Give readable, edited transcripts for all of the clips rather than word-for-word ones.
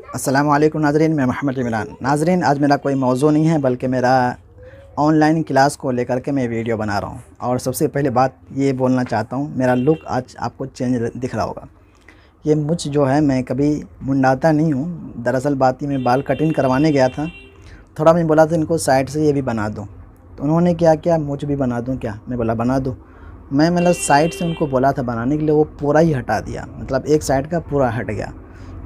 अस्सलामु अलैकुम नाज़रीन, मैं मोहम्मद इमरान। नाज़रीन, आज मेरा कोई मौज़ू नहीं है बल्कि मेरा ऑनलाइन क्लास को लेकर के मैं वीडियो बना रहा हूँ। और सबसे पहले बात ये बोलना चाहता हूँ, मेरा लुक आज आपको चेंज दिख रहा होगा। ये मुझ जो है, मैं कभी मुंडाता नहीं हूँ। दरअसल बात ये, मैं बाल कटिंग करवाने गया था, थोड़ा मैं बोला था इनको साइड से ये भी बना दूँ, तो उन्होंने क्या किया, मुझ भी बना दूँ क्या? मैं बोला बना दो। मैं मतलब साइड से उनको बोला था बनाने के लिए, वो पूरा ही हटा दिया, मतलब एक साइड का पूरा हट गया।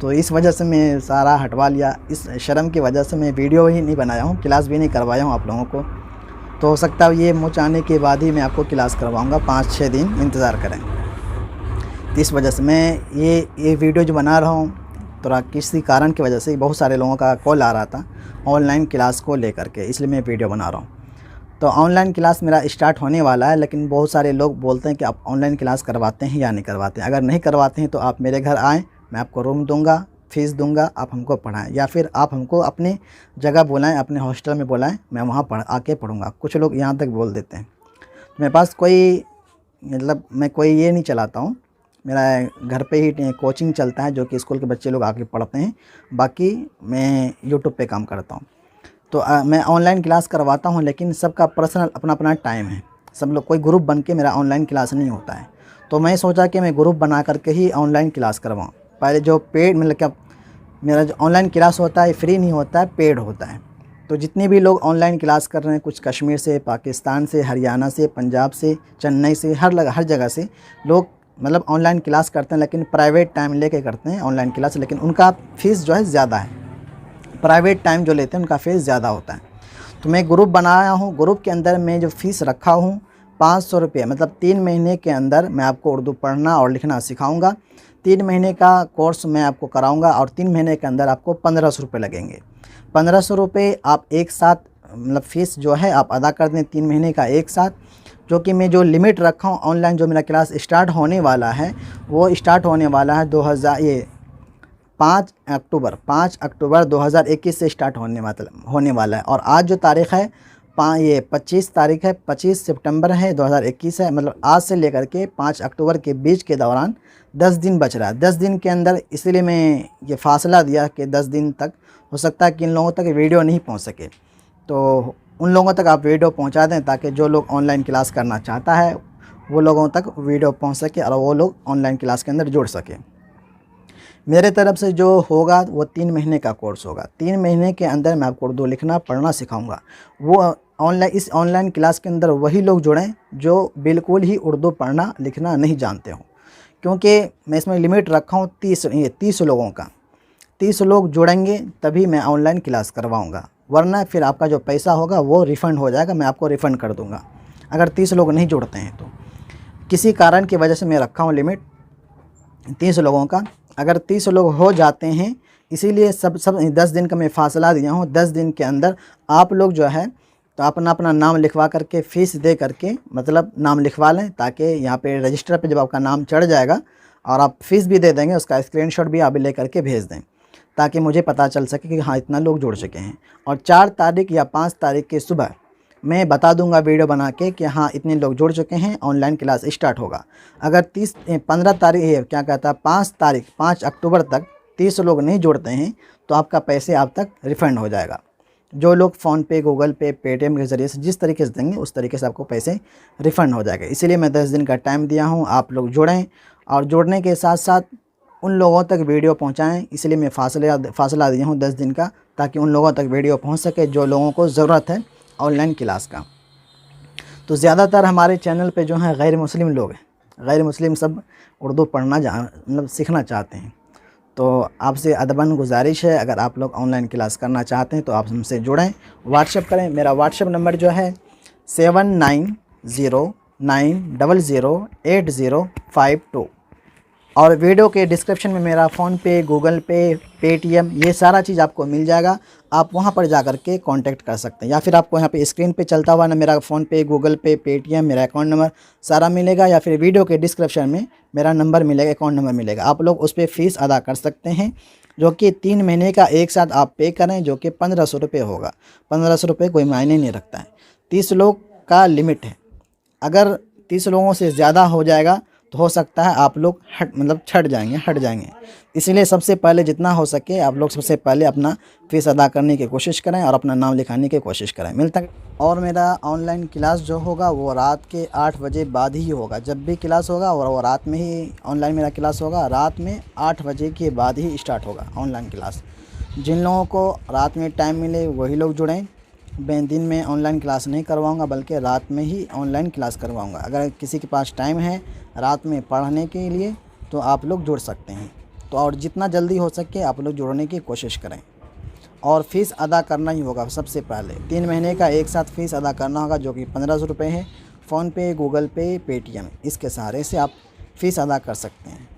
तो इस वजह से मैं सारा हटवा लिया। इस शर्म की वजह से मैं वीडियो ही नहीं बनाया हूँ, क्लास भी नहीं करवाया हूँ आप लोगों को। तो हो सकता है ये मुझ आने के बाद ही मैं आपको क्लास करवाऊँगा, 5-6 दिन इंतज़ार करें। तो इस वजह से मैं ये वीडियो जो बना रहा हूँ, थोड़ा किसी कारण की वजह से बहुत सारे लोगों का कॉल आ रहा था ऑनलाइन क्लास को लेकर के, इसलिए मैं वीडियो बना रहा हूँ। तो ऑनलाइन क्लास मेरा स्टार्ट होने वाला है, लेकिन बहुत सारे लोग बोलते हैं कि आप ऑनलाइन क्लास करवाते हैं या नहीं करवाते हैं। अगर नहीं करवाते हैं तो आप मेरे घर आएँ, मैं आपको रूम दूंगा, फ़ीस दूंगा, आप हमको पढ़ाएं, या फिर आप हमको अपनी जगह बुलाएं, अपने हॉस्टल में बुलाएं, मैं वहाँ आके पढ़ूंगा। कुछ लोग यहाँ तक बोल देते हैं। मेरे पास कोई मतलब मैं कोई ये नहीं चलाता हूँ, मेरा घर पे ही कोचिंग चलता है जो कि स्कूल के बच्चे लोग आके पढ़ते हैं। बाकी मैं यूट्यूब पे काम करता हूँ। तो मैं ऑनलाइन क्लास करवाता हूँ, लेकिन सबका पर्सनल अपना अपना टाइम है। सब लोग कोई ग्रुप बन के मेरा ऑनलाइन क्लास नहीं होता है। तो मैं सोचा कि मैं ग्रुप बना करके ही ऑनलाइन क्लास करवाऊँ। पहले जो पेड मतलब क्या, मेरा जो ऑनलाइन क्लास होता है फ्री नहीं होता है, पेड होता है। तो जितने भी लोग ऑनलाइन क्लास कर रहे हैं, कुछ कश्मीर से, पाकिस्तान से, हरियाणा से, पंजाब से, चेन्नई से, हर जगह से लोग मतलब ऑनलाइन क्लास करते हैं, लेकिन प्राइवेट टाइम लेके करते हैं ऑनलाइन क्लास, लेकिन उनका फ़ीस जो है ज़्यादा है। प्राइवेट टाइम जो लेते हैं उनका फ़ीस ज़्यादा होता है। तो मैं ग्रुप बनाया हूँ, ग्रुप के अंदर मैं जो फ़ीस रखा हूँ 500 रुपये, मतलब 3 महीने के अंदर मैं आपको उर्दू पढ़ना और लिखना सिखाऊँगा। 3 महीने का कोर्स मैं आपको कराऊँगा और 3 महीने के अंदर आपको 1500 रुपये लगेंगे। 1500 रुपये आप एक साथ मतलब फ़ीस जो है आप अदा कर दें 3 महीने का एक साथ। जो कि मैं जो लिमिट रखा हूँ ऑनलाइन, जो मेरा क्लास स्टार्ट होने वाला है, वो स्टार्ट होने वाला है 5 अक्टूबर 2021 से स्टार्ट होने वाला है। और आज जो तारीख़ है 25 तारीख़ है, 25 सितंबर है 2021 है। मतलब आज से लेकर के 5 अक्टूबर के बीच के दौरान 10 दिन बच रहा है। 10 दिन के अंदर, इसलिए मैं ये फ़ासला दिया कि 10 दिन तक हो सकता है कि इन लोगों तक वीडियो नहीं पहुंच सके, तो उन लोगों तक आप वीडियो पहुंचा दें ताकि जो लोग ऑनलाइन क्लास करना चाहता है वो लोगों तक वीडियो पहुंच सके और वो लोग ऑनलाइन क्लास के अंदर जुड़ सकें। मेरे तरफ से जो होगा वो 3 महीने का कोर्स होगा। 3 महीने के अंदर मैं आपको उर्दू लिखना पढ़ना सिखाऊंगा। वो इस ऑनलाइन क्लास के अंदर वही लोग जुड़ें जो बिल्कुल ही उर्दू पढ़ना लिखना नहीं जानते हों, क्योंकि मैं इसमें लिमिट रखा हूँ 30 लोगों का। 30 लोग जुड़ेंगे तभी मैं ऑनलाइन क्लास करवाऊँगा, वरना फिर आपका जो पैसा होगा वो रिफ़ंड हो जाएगा, मैं आपको रिफ़ंड कर दूँगा अगर 30 लोग नहीं जुड़ते हैं तो। किसी कारण की वजह से मैं रखा हूँ लिमिट 30 लोगों का। अगर 30 लोग हो जाते हैं, इसीलिए सब 10 दिन का मैं फ़ासला दिया हूँ। 10 दिन के अंदर आप लोग जो है तो अपना अपना नाम लिखवा करके फ़ीस दे करके मतलब नाम लिखवा लें, ताकि यहाँ पे रजिस्टर पे जब आपका नाम चढ़ जाएगा और आप फ़ीस भी दे देंगे, उसका स्क्रीनशॉट भी आप ले करके भेज दें, ताकि मुझे पता चल सके कि हाँ इतना लोग जुड़ चुके हैं। और 4 तारीख या 5 तारीख की सुबह मैं बता दूंगा वीडियो बना के कि हाँ इतने लोग जुड़ चुके हैं, ऑनलाइन क्लास स्टार्ट होगा। अगर 15 तारीख क्या कहता है 5 अक्टूबर तक 30 लोग नहीं जुड़ते हैं तो आपका पैसे आप तक रिफ़ंड हो जाएगा। जो लोग फ़ोन पे, गूगल पे, पेटीएम के ज़रिए से जिस तरीके से देंगे उस तरीके से आपको पैसे रिफ़ंड हो जाएगा। इसीलिए मैं 10 दिन का टाइम दिया हूँ, आप लोग जुड़ें और जुड़ने के साथ साथ उन लोगों तक वीडियो पहुँचाएँ। इसलिए मैं फ़ासला दिया हूँ 10 दिन का, ताकि उन लोगों तक वीडियो पहुँच सके जो लोगों को ज़रूरत है ऑनलाइन क्लास का। तो ज़्यादातर हमारे चैनल पे जो हैं गैर मुस्लिम लोग हैं, गैर मुस्लिम सब उर्दू पढ़ना मतलब सीखना चाहते हैं। तो आपसे अदबन गुजारिश है, अगर आप लोग ऑनलाइन क्लास करना चाहते हैं तो आप हमसे जुड़ें, व्हाट्सएप करें। मेरा व्हाट्सएप नंबर जो है 7909008052। और वीडियो के डिस्क्रिप्शन में मेरा फ़ोन पे, गूगल पे, पेटीएम ये सारा चीज़ आपको मिल जाएगा। आप वहाँ पर जाकर के कांटेक्ट कर सकते हैं, या फिर आपको यहाँ पे स्क्रीन पे चलता हुआ ना मेरा फ़ोन पे, गूगल पे, पेटीएम, मेरा अकाउंट नंबर सारा मिलेगा, या फिर वीडियो के डिस्क्रिप्शन में मेरा नंबर मिलेगा, अकाउंट नंबर मिलेगा। आप लोग उस पर फ़ीस अदा कर सकते हैं, जो कि 3 महीने का एक साथ आप पे करें, जो कि 1500 रुपये होगा। 1500 रुपये कोई मायने नहीं रखता है। 30 लोग का लिमिट है। अगर 30 लोगों से ज़्यादा हो जाएगा तो हो सकता है आप लोग हट जाएंगे। इसीलिए सबसे पहले जितना हो सके आप लोग सबसे पहले अपना फ़ीस अदा करने की कोशिश करें और अपना नाम लिखाने की कोशिश करें। मिलता है। और मेरा ऑनलाइन क्लास जो होगा वो रात के 8 बजे बाद ही होगा। जब भी क्लास होगा और वो रात में ही ऑनलाइन मेरा क्लास होगा, रात में 8 बजे के बाद ही स्टार्ट होगा ऑनलाइन क्लास। जिन लोगों को रात में टाइम मिले वही लोग जुड़ें। मैं दिन में ऑनलाइन क्लास नहीं करवाऊंगा, बल्कि रात में ही ऑनलाइन क्लास करवाऊंगा। अगर किसी के पास टाइम है रात में पढ़ने के लिए तो आप लोग जुड़ सकते हैं। तो और जितना जल्दी हो सके आप लोग जुड़ने की कोशिश करें। और फ़ीस अदा करना ही होगा सबसे पहले। 3 महीने का एक साथ फ़ीस अदा करना होगा, जो कि 1500 रुपये है। फ़ोनपे, गूगल पे, पेटीएम, इसके सहारे से आप फ़ीस अदा कर सकते हैं।